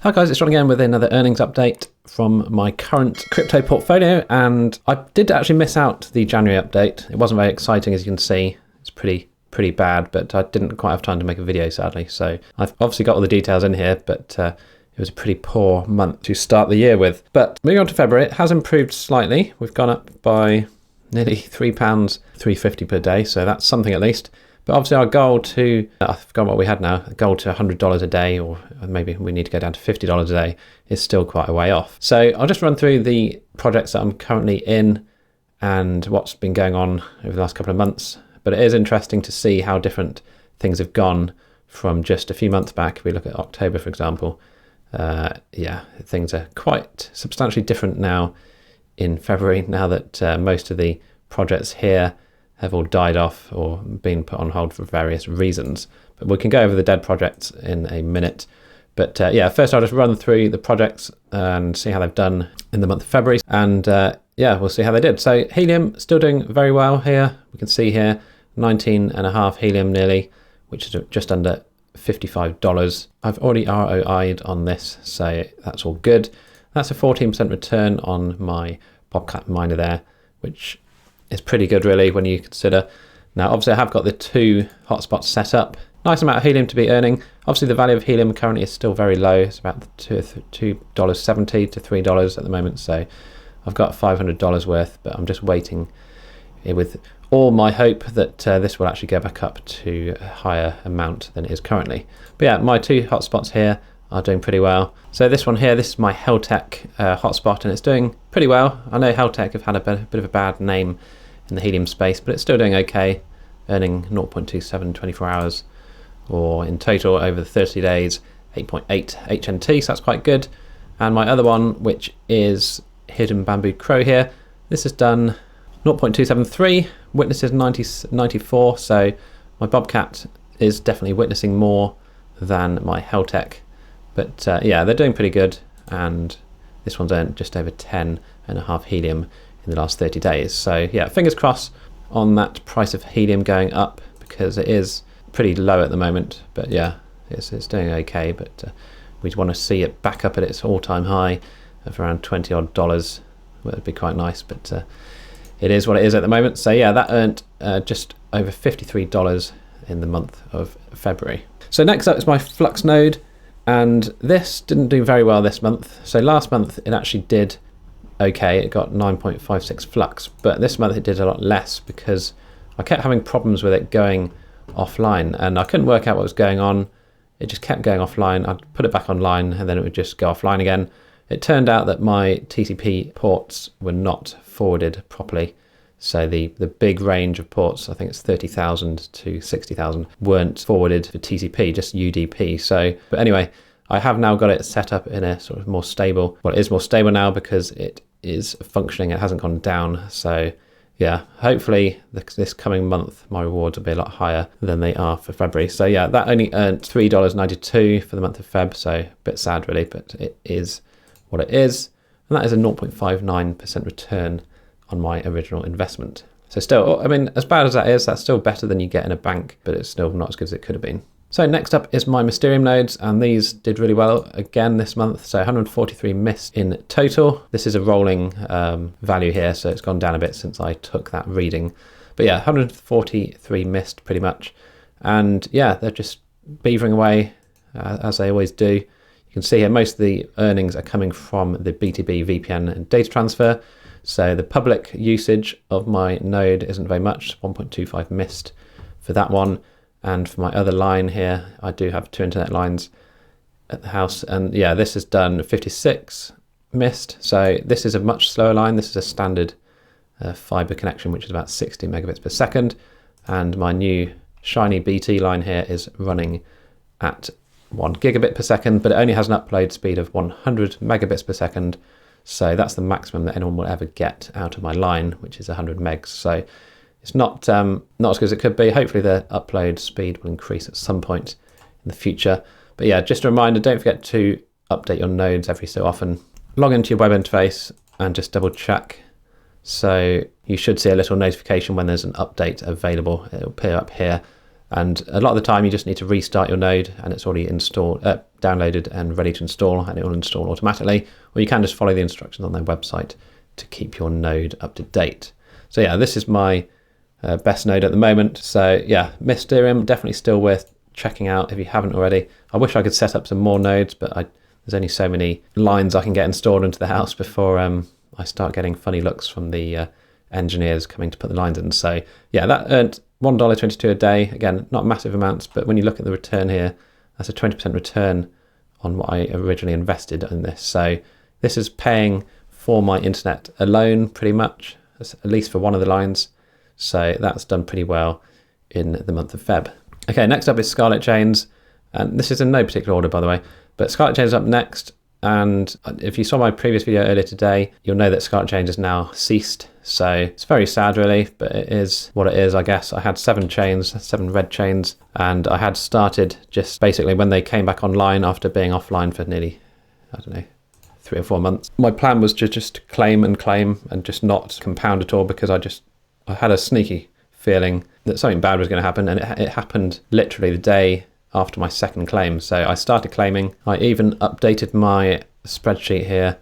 Hi guys, it's John again with another earnings update from my current crypto portfolio, and I did actually miss out the January update. It wasn't very exciting, as you can see. It's pretty bad, but I didn't quite have time to make a video, sadly. So I've obviously got all the details in here, but it was a pretty poor month to start the year with. But moving on to February, it has improved slightly. We've gone up by nearly £3, £3.50 per day, so that's something at least. But obviously our goal to, I forgot what we had now, a goal to $100 a day, or maybe we need to go down to $50 a day, is still quite a way off. So I'll just run through the projects that I'm currently in and what's been going on over the last couple of months. But it is interesting to see how different things have gone from just a few months back. If we look at October, for example, things are quite substantially different now in February, now that most of the projects here have all died off or been put on hold for various reasons. But we can go over the dead projects in a minute. But first I'll just run through the projects and see how they've done in the month of February. And we'll see how they did. So Helium still doing very well here. We can see here 19.5 Helium nearly, which is just under $55. I've already ROI'd on this, so that's all good. That's a 14% return on my Bobcat miner there, which is pretty good really when you consider. Now obviously I have got the two hotspots set up. Nice amount of Helium to be earning. Obviously the value of Helium currently is still very low. It's about $2.70 to $3 at the moment, so I've got $500 worth, but I'm just waiting with all my hope that this will actually go back up to a higher amount than it is currently. But yeah, my two hotspots here are doing pretty well. So this one here, this is my Heltec hotspot, and it's doing pretty well. I know Heltec have had a bit of a bad name in the Helium space, but it's still doing okay, earning 0.27 24 hours, or in total over the 30 days 8.8 HNT, so that's quite good. And my other one, which is Hidden Bamboo Crow here, this has done 0.273, witnesses 94, so my Bobcat is definitely witnessing more than my Heltec. But they're doing pretty good, and this one's earned just over 10.5 Helium in the last 30 days. So yeah, fingers crossed on that price of Helium going up, because it is pretty low at the moment. But yeah, it's doing okay, but we want to see it back up at its all-time high of around $20 odd. Well, it'd be quite nice, but it is what it is at the moment. So yeah, that earned just over $53 in the month of February. So next up is my Flux Node, and this didn't do very well this month. So last month it actually did okay, it got 9.56 Flux, but this month it did a lot less because I kept having problems with it going offline, and I couldn't work out what was going on. It just kept going offline. I'd put it back online and then it would just go offline again. It turned out that my TCP ports were not forwarded properly. So the big range of ports, I think it's 30,000 to 60,000, weren't forwarded for TCP, just UDP. So, but anyway, I have now got it set up in a sort of more stable, well, it is more stable now because it is functioning, it hasn't gone down. So yeah, hopefully this coming month, my rewards will be a lot higher than they are for February. So yeah, that only earned $3.92 for the month of Feb. So a bit sad really, but it is what it is. And that is a 0.59% return on my original investment. So still, I mean, as bad as that is, that's still better than you get in a bank, but it's still not as good as it could have been. So next up is my Mysterium nodes, and these did really well again this month. So 143 Myst in total. This is a rolling value here, so it's gone down a bit since I took that reading. But yeah, 143 Myst pretty much. And yeah, they're just beavering away as they always do. You can see here most of the earnings are coming from the BTB VPN and data transfer. So the public usage of my node isn't very much, 1.25 Myst for that one. And for my other line here, I do have two internet lines at the house. And yeah, this has done 56 Myst. So this is a much slower line. This is a standard fiber connection, which is about 60 megabits per second. And my new shiny BT line here is running at 1 gigabit per second, but it only has an upload speed of 100 megabits per second. So that's the maximum that anyone will ever get out of my line, which is 100 megs. So it's not as good as it could be. Hopefully the upload speed will increase at some point in the future. But yeah, just a reminder, don't forget to update your nodes every so often. Log into your web interface and just double check. So you should see a little notification when there's an update available. It'll appear up here. And a lot of the time you just need to restart your node and it's already installed, downloaded and ready to install, and it will install automatically. Or you can just follow the instructions on their website to keep your node up to date. So yeah, this is my best node at the moment. So yeah, Myst definitely still worth checking out if you haven't already. I wish I could set up some more nodes, but there's only so many lines I can get installed into the house before I start getting funny looks from the engineers coming to put the lines in. So yeah, that earned $1.22 a day. Again, not massive amounts, but when you look at the return here, that's a 20% return on what I originally invested in this. So this is paying for my internet alone, pretty much, at least for one of the lines. So that's done pretty well in the month of Feb. Okay, next up is Scarlet Chains. And this is in no particular order, by the way, but Scarlet Chains is up next. And if you saw my previous video earlier today, you'll know that Scarlet Chains has now ceased. So it's very sad really, but it is what it is, I guess. I had 7 red chains, and I had started just basically when they came back online after being offline for nearly, I don't know, 3 or 4 months. My plan was to just claim and just not compound at all, because I had a sneaky feeling that something bad was going to happen, and it happened literally the day after my second claim. So I started claiming. I even updated my spreadsheet here.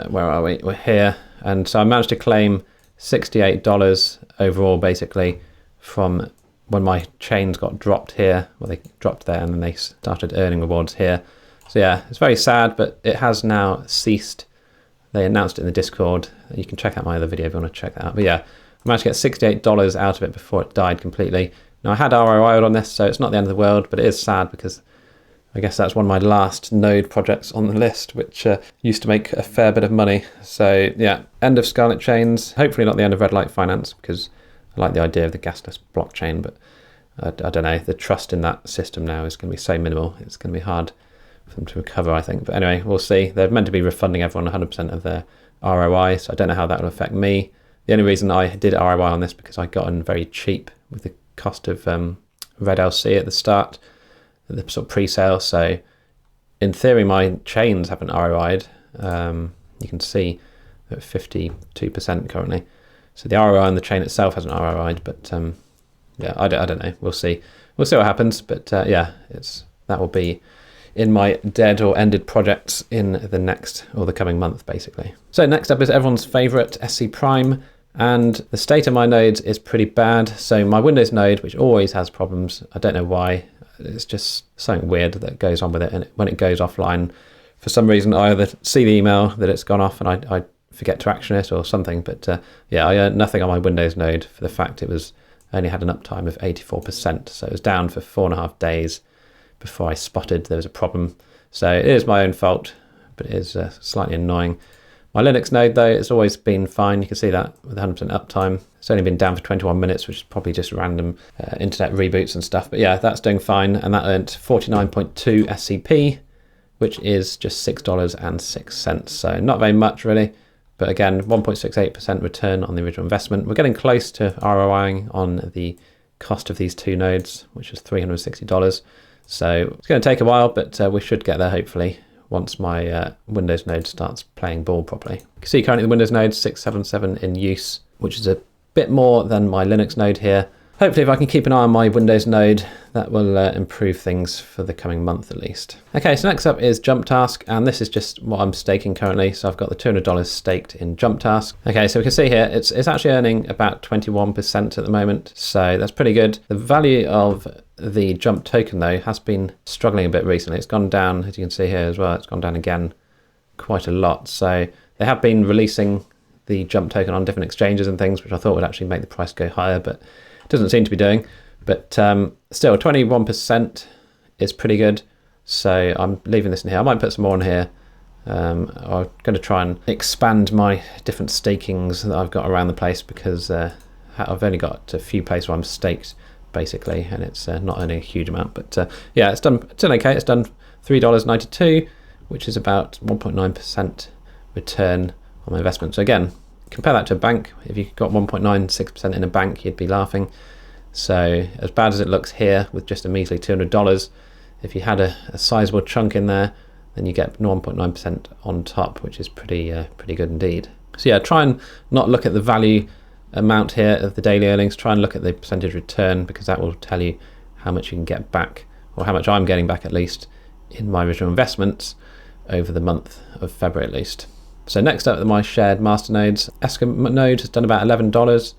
Where are we? We're here. And so I managed to claim $68 overall, basically, from when my chains got dropped here. Well, they dropped there and then they started earning rewards here. So yeah, it's very sad, but it has now ceased. They announced it in the Discord. You can check out my other video if you want to check that out. But yeah, I managed to get $68 out of it before it died completely. Now I had ROI'd on this, so it's not the end of the world, but it is sad because I guess that's one of my last node projects on the list, which used to make a fair bit of money. So yeah, end of Scarlet Chains. Hopefully not the end of Red Light Finance, because I like the idea of the gasless blockchain, but I don't know, the trust in that system now is going to be so minimal. It's going to be hard for them to recover, I think. But anyway, we'll see. They're meant to be refunding everyone 100% of their ROI, so I don't know how that will affect me. The only reason I did ROI on this because I got in very cheap with the cost of Red LC at the start, the sort of pre-sale. So in theory, my chains haven't ROI'd. You can see at 52% currently. So the ROI on the chain itself hasn't ROI'd, but yeah, I don't know. We'll see. We'll see what happens. But yeah, that will be in my dead or ended projects in the next or the coming month, basically. So next up is everyone's favorite SCPrime. And the state of my nodes is pretty bad. So my Windows node, which always has problems, I don't know why, it's just something weird that goes on with it. And when it goes offline, for some reason, I either see the email that it's gone off and I forget to action it or something. But yeah, I earned nothing on my Windows node for the fact it was only had an uptime of 84%. So it was down for 4.5 days before I spotted there was a problem. So it is my own fault, but it is slightly annoying. My Linux node, though, it's always been fine. You can see that with 100% uptime. It's only been down for 21 minutes, which is probably just random internet reboots and stuff. But yeah, that's doing fine. And that earned 49.2 SCP, which is just $6.06. So not very much, really. But again, 1.68% return on the original investment. We're getting close to ROIing on the cost of these 2 nodes, which is $360. So it's going to take a while, but we should get there, hopefully, once my Windows node starts playing ball properly. You can see currently the Windows node 677 in use, which is a bit more than my Linux node here. Hopefully if I can keep an eye on my Windows node, that will improve things for the coming month at least. Okay, so next up is JumpTask, and this is just what I'm staking currently. So I've got the $200 staked in JumpTask. Okay, so we can see here, it's actually earning about 21% at the moment. So that's pretty good. The value of the Jump token, though, has been struggling a bit recently. It's gone down, as you can see here as well. It's gone down again quite a lot. So they have been releasing the Jump token on different exchanges and things, which I thought would actually make the price go higher, but it doesn't seem to be doing. But still, 21% is pretty good. So I'm leaving this in here. I might put some more in here. I'm going to try and expand my different stakings that I've got around the place, because I've only got a few places where I'm staked, basically, and it's not only a huge amount. But yeah, it's done okay. It's done $3.92, which is about 1.9% return on my investment. So again, compare that to a bank. If you got 1.96% in a bank, you'd be laughing. So as bad as it looks here with just a measly $200, if you had a sizable chunk in there, then you get 1.9% on top, which is pretty good indeed. So yeah, try and not look at the value amount here of the daily earnings. Try and look at the percentage return, because that will tell you how much you can get back, or how much I'm getting back at least, in my original investments over the month of February at least. So next up, my shared Masternodes. SCPrime has done about $11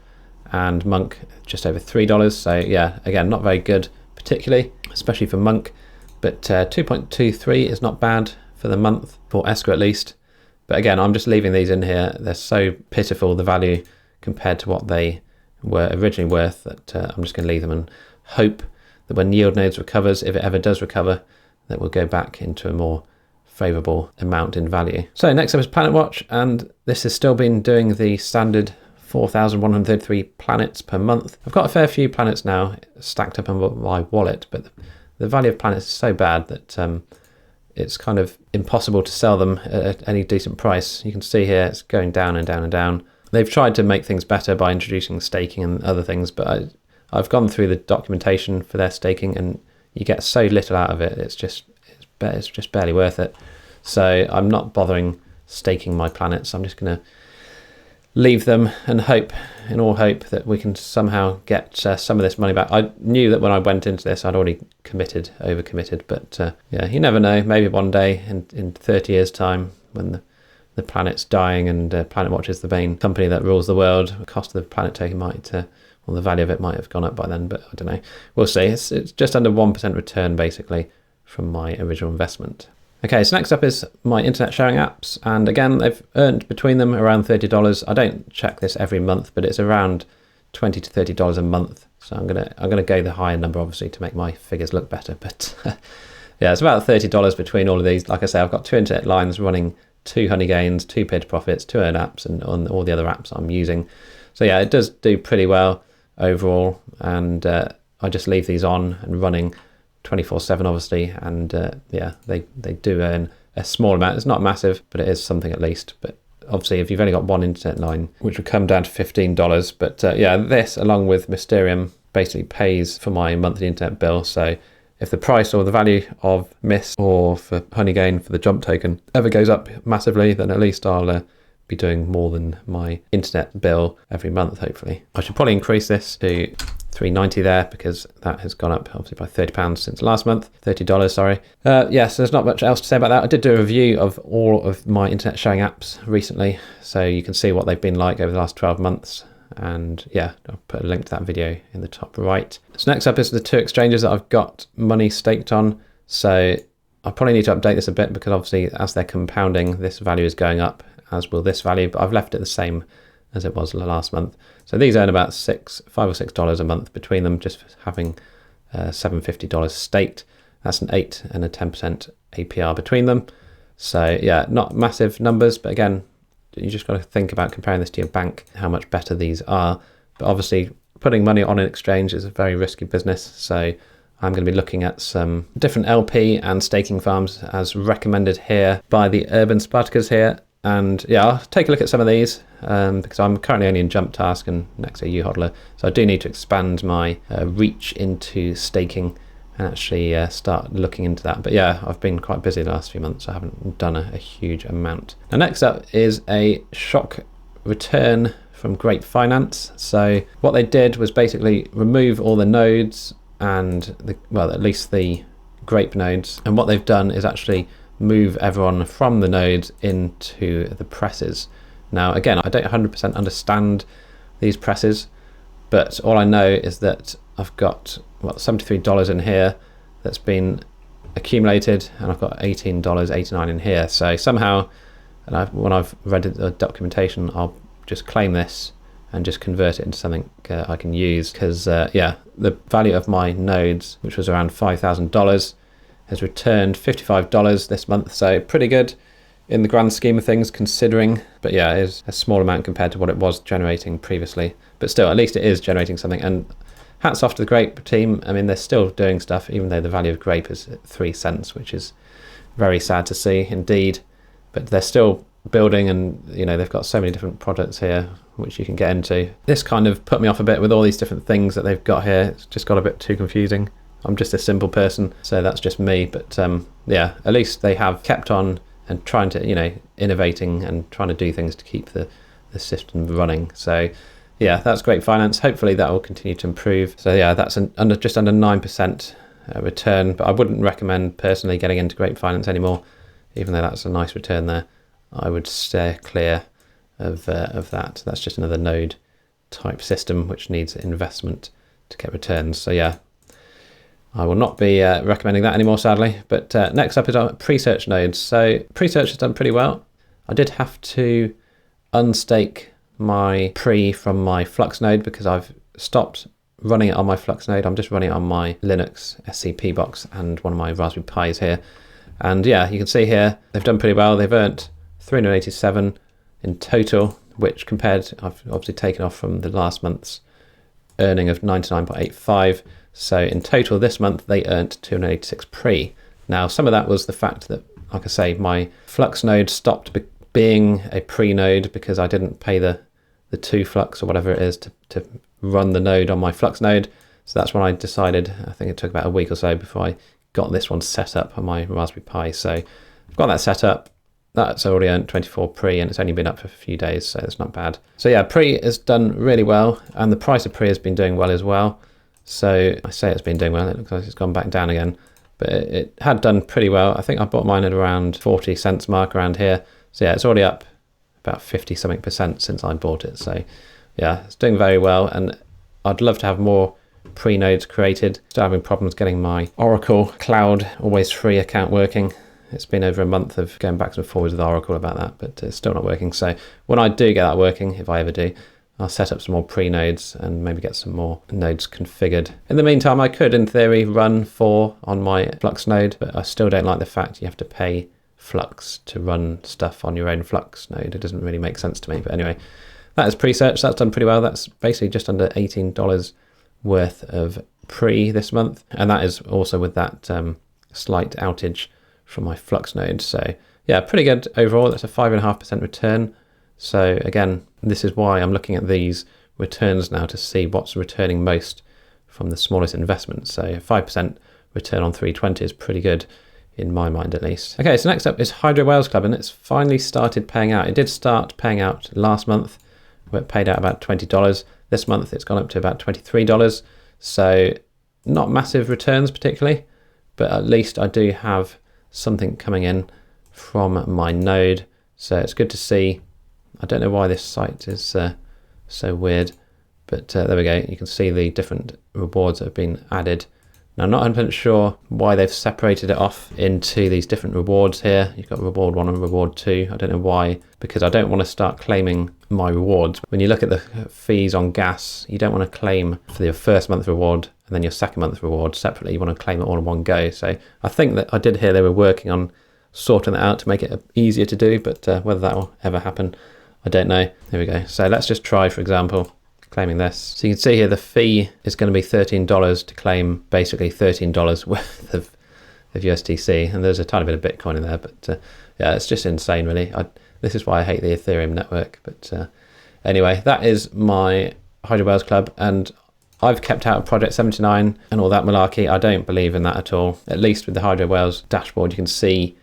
and Monk just over $3. So yeah, again, not very good particularly, especially for Monk, but 2.23 is not bad for the month, for Escrow at least. But again, I'm just leaving these in here. They're so pitiful, the value compared to what they were originally worth, that I'm just going to leave them and hope that when Yield Nodes recovers, if it ever does recover, that we'll go back into a more favourable amount in value. So next up is PlanetWatch, and this has still been doing the standard 4,133 planets per month. I've got a fair few planets now stacked up on my wallet, but the value of planets is so bad that it's kind of impossible to sell them at any decent price. You can see here it's going down and down and down. They've tried to make things better by introducing staking and other things, but I've gone through the documentation for their staking and you get so little out of it. It's just barely worth it. So I'm not bothering staking my planets. I'm just going to leave them and hope, in all hope, that we can somehow get some of this money back. I knew that when I went into this, I'd already overcommitted, but yeah, you never know. Maybe one day in 30 years' time, when the planet's dying and PlanetWatch is the main company that rules the world, the cost of the planet token might, well, the value of it might have gone up by then, but I don't know. We'll see. It's just under 1% return, basically, from my original investment. Okay, so next up is my internet sharing apps, and again, they've earned between them around $30. I don't check this every month, but it's around $20 to $30 a month. So I'm gonna go the higher number, obviously, to make my figures look better. But yeah, it's about $30 between all of these. Like I say, I've got 2 internet lines running, 2 honey gains, 2 paid profits, 2 earn apps, and on all the other apps I'm using. So yeah, it does do pretty well overall, and I just leave these on and running 24/7 obviously, and yeah, they do earn a small amount. It's not massive, but it is something at least. But obviously if you've only got one internet line, which would come down to $15, but yeah, this along with Mysterium basically pays for my monthly internet bill. So if the price or the value of Myst or for Honeygain for the Jump token ever goes up massively, then at least I'll be doing more than my internet bill every month, hopefully. I should probably increase this to $3.90 there, because that has gone up obviously by £30 since last month. $30, sorry. Yes, there's not much else to say about that. I did do a review of all of my internet sharing apps recently, so you can see what they've been like over the last 12 months. And yeah, I'll put a link to that video in the top right. So next up is the 2 exchanges that I've got money staked on. So I probably need to update this a bit, because obviously as they're compounding, this value is going up, as will this value, but I've left it the same as it was last month. So these earn about $5 or $6 a month between them, just for having $750 staked. That's an 8 and a 10% APR between them. So yeah, not massive numbers, but again, you just got to think about comparing this to your bank, how much better these are. But obviously putting money on an exchange is a very risky business. So I'm going to be looking at some different LP and staking farms as recommended here by the Urban Spartacus here. And yeah, I'll take a look at some of these because I'm currently only in JumpTask and Nexo YouHodler. So I do need to expand my reach into staking and actually start looking into that. But yeah, I've been quite busy the last few months. So I haven't done a huge amount. Now next up is a shock return from Grape Finance. So what they did was basically remove all the nodes and well, at least the Grape nodes. And what they've done is actually move everyone from the nodes into the presses. Now again, I don't 100% understand these presses, but all I know is that I've got $73 in here that's been accumulated, and I've got $18.89 in here. So somehow, and when I've read the documentation, I'll just claim this and just convert it into something I can use, because yeah, the value of my nodes, which was around $5,000, has returned $55 this month. So pretty good in the grand scheme of things, considering. But yeah, it is a small amount compared to what it was generating previously, but still, at least it is generating something. And hats off to the Grape team. I mean, they're still doing stuff, even though the value of Grape is at 3 cents, which is very sad to see indeed. But they're still building, and you know, they've got so many different products here which you can get into. This kind of put me off a bit with all these different things that they've got here. It's just got a bit too confusing. I'm just a simple person, so that's just me. But yeah, at least they have kept on and trying to, you know, innovating and trying to do things to keep the system running. So yeah, that's Grape Finance. Hopefully that will continue to improve. So yeah, that's just under 9% return, but I wouldn't recommend personally getting into Grape Finance anymore, even though that's a nice return there. I would steer clear of that. That's just another node type system which needs investment to get returns. So yeah, I will not be recommending that anymore, sadly. But next up is our Presearch Nodes. So Presearch has done pretty well. I did have to unstake my pre from my Flux node because I've stopped running it on my Flux node. I'm just running it on my Linux SCP box and one of my Raspberry Pis here. And yeah, you can see here, they've done pretty well. They've earned 387 in total, which compared, I've obviously taken off from the last month's earning of 99.85. So in total this month, they earned 286 pre. Now, some of that was the fact that, like I say, my Flux node stopped being a pre node because I didn't pay the 2 Flux or whatever it is to run the node on my Flux node. So that's when I decided, I think it took about a week or so before I got this one set up on my Raspberry Pi. So I've got that set up. That's already earned 24 pre and it's only been up for a few days, so it's not bad. So yeah, pre has done really well and the price of pre has been doing well as well. So I say it's been doing well, it looks like it's gone back down again, but it had done pretty well. I think I bought mine at around 40 cents mark around here. So yeah, it's already up about 50 something % since I bought it. So yeah, it's doing very well and I'd love to have more pre-nodes created. Still having problems getting my Oracle Cloud Always Free account working. It's been over a month of going backwards and forwards with Oracle about that, but it's still not working. So when I do get that working, if I ever do, I'll set up some more pre-nodes and maybe get some more nodes configured. In the meantime, I could, in theory, run 4 on my Flux node, but I still don't like the fact you have to pay Flux to run stuff on your own Flux node. It doesn't really make sense to me. But anyway, that is Presearch. That's done pretty well. That's basically just under $18 worth of pre this month. And that is also with that slight outage from my Flux node. So yeah, pretty good overall. That's a 5.5% return. So again, this is why I'm looking at these returns now to see what's returning most from the smallest investments. So 5% return on 320 is pretty good in my mind, at least. Okay, so next up is Hydro Whales Club, and it's finally started paying out. It did start paying out last month, where it paid out about $20. This month it's gone up to about $23. So not massive returns particularly, but at least I do have something coming in from my node. So it's good to see. I don't know why this site is so weird, but there we go. You can see the different rewards that have been added. Now, I'm not 100% sure why they've separated it off into these different rewards here. You've got reward 1 and reward 2. I don't know why, because I don't want to start claiming my rewards. When you look at the fees on gas, you don't want to claim for your first month reward and then your second month reward separately. You want to claim it all in one go. So I think that I did hear they were working on sorting that out to make it easier to do, but whether that will ever happen, I don't know. Here we go. So let's just try, for example, claiming this. So you can see here the fee is going to be $13 to claim basically $13 worth of USDC, and there's a tiny bit of Bitcoin in there, but yeah, it's just insane really. This is why I hate the Ethereum network. But anyway, that is my Hydro Whales Club, and I've kept out of Project 79 and all that malarkey. I don't believe in that at all. At least with the Hydro Whales dashboard, you can see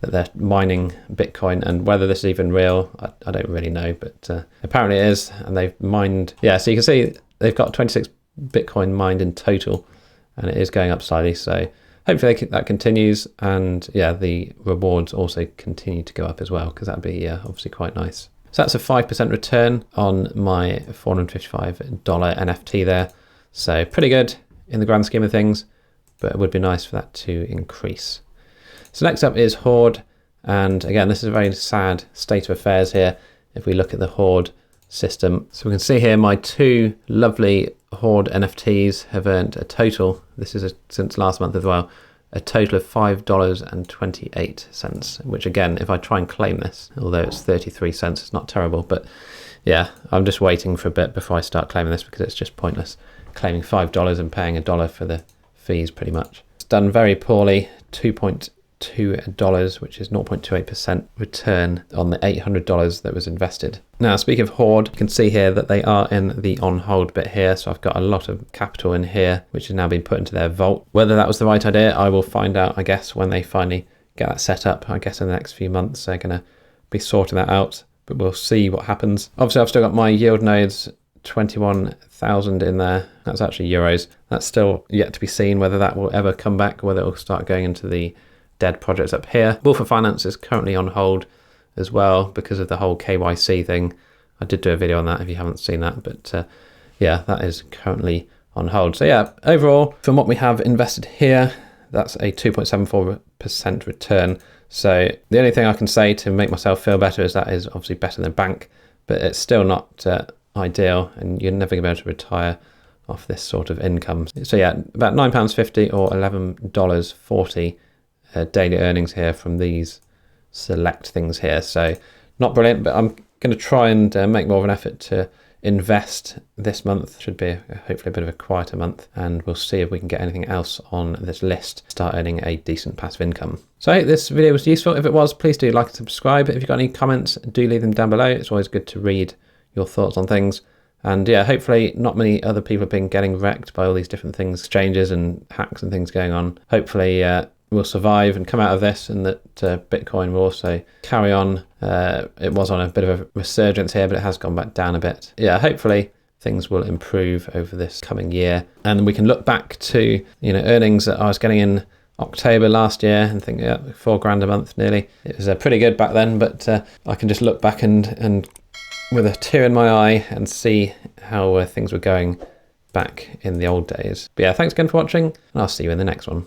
that they're mining Bitcoin, and whether this is even real, I don't really know, but apparently it is, and they've mined, yeah, so you can see they've got 26 Bitcoin mined in total, and it is going up slightly, so hopefully that continues, and yeah, the rewards also continue to go up as well, because that'd be obviously quite nice. So that's a 5% return on my $455 NFT there, so pretty good in the grand scheme of things, but it would be nice for that to increase. So next up is Horde, and again, this is a very sad state of affairs here if we look at the Horde system. So we can see here my 2 lovely Horde NFTs have earned a total, this is since last month as well, a total of $5.28, which again, if I try and claim this, although it's 33 cents, it's not terrible, but yeah, I'm just waiting for a bit before I start claiming this because it's just pointless claiming $5 and paying $1 for the fees pretty much. It's done very poorly, $2.2, which is 0.28% return on the $800 that was invested. Now, speaking of Horde, you can see here that they are in the on hold bit here. So I've got a lot of capital in here, which has now been put into their vault. Whether that was the right idea, I will find out, I guess, when they finally get that set up. I guess in the next few months, they're going to be sorting that out, but we'll see what happens. Obviously, I've still got my yield nodes 21,000 in there. That's actually euros. That's still yet to be seen whether that will ever come back, whether it will start going into the dead projects up here. Wolf of Finance is currently on hold as well because of the whole KYC thing. I did do a video on that if you haven't seen that, but yeah, that is currently on hold. So yeah, overall, from what we have invested here, that's a 2.74% return. So the only thing I can say to make myself feel better is that is obviously better than bank, but it's still not ideal, and you're never going to be able to retire off this sort of income. So yeah, about £9.50 or $11.40 daily earnings here from these select things here. So not brilliant, but I'm going to try and make more of an effort to invest this month. Should be hopefully a bit of a quieter month, and we'll see if we can get anything else on this list, start earning a decent passive income. So I hope this video was useful. If it was, please do like and subscribe. If you've got any comments, do leave them down below. It's always good to read your thoughts on things. And yeah, hopefully not many other people have been getting wrecked by all these different things, exchanges and hacks and things going on. Hopefully we'll survive and come out of this, and that Bitcoin will also carry on. It was on a bit of a resurgence here, but it has gone back down a bit. Yeah, hopefully things will improve over this coming year, and we can look back to, you know, earnings that I was getting in October last year and think, yeah, £4 a month nearly. It was pretty good back then, but I can just look back and with a tear in my eye and see how things were going back in the old days. But yeah, thanks again for watching, and I'll see you in the next one.